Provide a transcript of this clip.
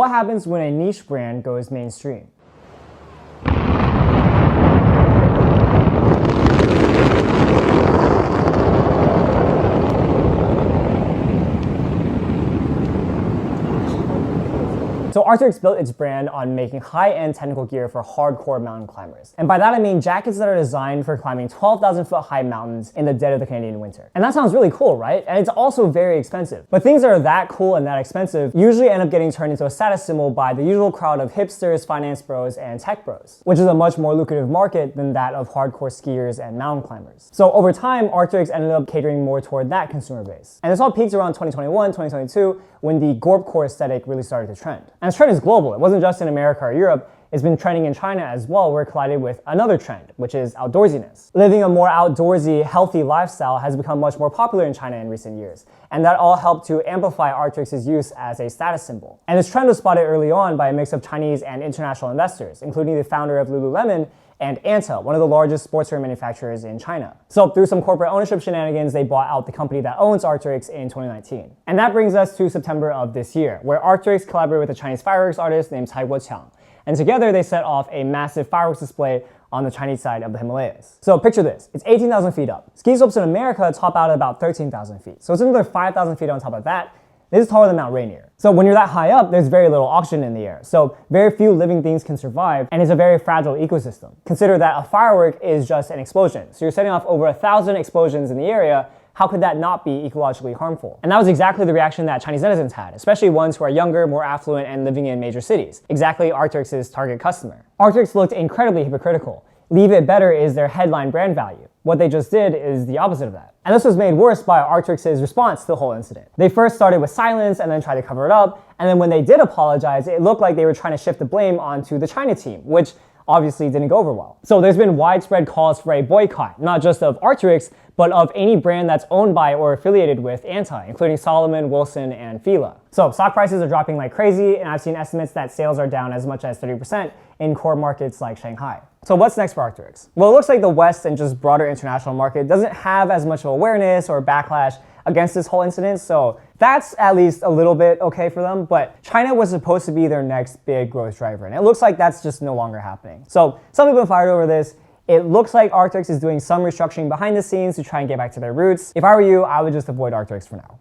What happens when a niche brand goes mainstream? So arcteryx built its brand on making high-end technical gear for hardcore mountain climbers. And by that I mean jackets that are designed for climbing 12,000 foot high mountains in the dead of the Canadian winter. And that sounds really cool, right? And it's also very expensive. But things that are that cool and that expensive usually end up getting turned into a status symbol by the usual crowd of hipsters, finance bros, and tech bros, which is a much more lucrative market than that of hardcore skiers and mountain climbers. So over time, arcteryx ended up catering more toward that consumer base. And this all peaked around 2021, 2022, when the gorpcore aesthetic really started to trend. And this trend is global. It wasn't just in America or Europe. It's been trending in China as well, where it collided with another trend, which is outdoorsiness. Living a more outdoorsy, healthy lifestyle has become much more popular in China in recent years, and that all helped to amplify arcteryx's use as a status symbol. And this trend was spotted early on by a mix of Chinese and international investors, including the founder of Lululemon and Anta, one of the largest sportswear manufacturers in China. So through some corporate ownership shenanigans, they bought out the company that owns arcteryx in 2019. And that brings us to September of this year, where arcteryx collaborated with a Chinese fireworks artist named Cai Guoqiang. And together they set off a massive fireworks display on the Chinese side of the Himalayas. So picture this, it's 18,000 feet up. Ski slopes in America top out at about 13,000 feet. So it's another 5,000 feet on top of that. This is taller than Mount Rainier. So when you're that high up, there's very little oxygen in the air. So very few living things can survive, and it's a very fragile ecosystem. Consider that a firework is just an explosion. So you're setting off over 1,000 explosions in the area. How could that not be ecologically harmful? And that was exactly the reaction that Chinese netizens had, especially ones who are younger, more affluent, and living in major cities. Exactly arcteryx's target customer. Arcteryx looked incredibly hypocritical. Leave it better is their headline brand value. What they just did is the opposite of that. And this was made worse by arcteryx's response to the whole incident. They first started with silence and then tried to cover it up, and then when they did apologize, it looked like they were trying to shift the blame onto the China team, which obviously didn't go over well. So there's been widespread calls for a boycott, not just of arcteryx, but of any brand that's owned by or affiliated with Anta, including Salomon, Wilson, and Fila. So stock prices are dropping like crazy, and I've seen estimates that sales are down as much as 30% in core markets like Shanghai. So what's next for arcteryx? Well, it looks like the West and just broader international market doesn't have as much of awareness or backlash against this whole incident, so that's at least a little bit okay for them, but China was supposed to be their next big growth driver, and it looks like that's just no longer happening. So some people have fired over this. It looks like arcteryx is doing some restructuring behind the scenes to try and get back to their roots. If I were you, I would just avoid arcteryx for now.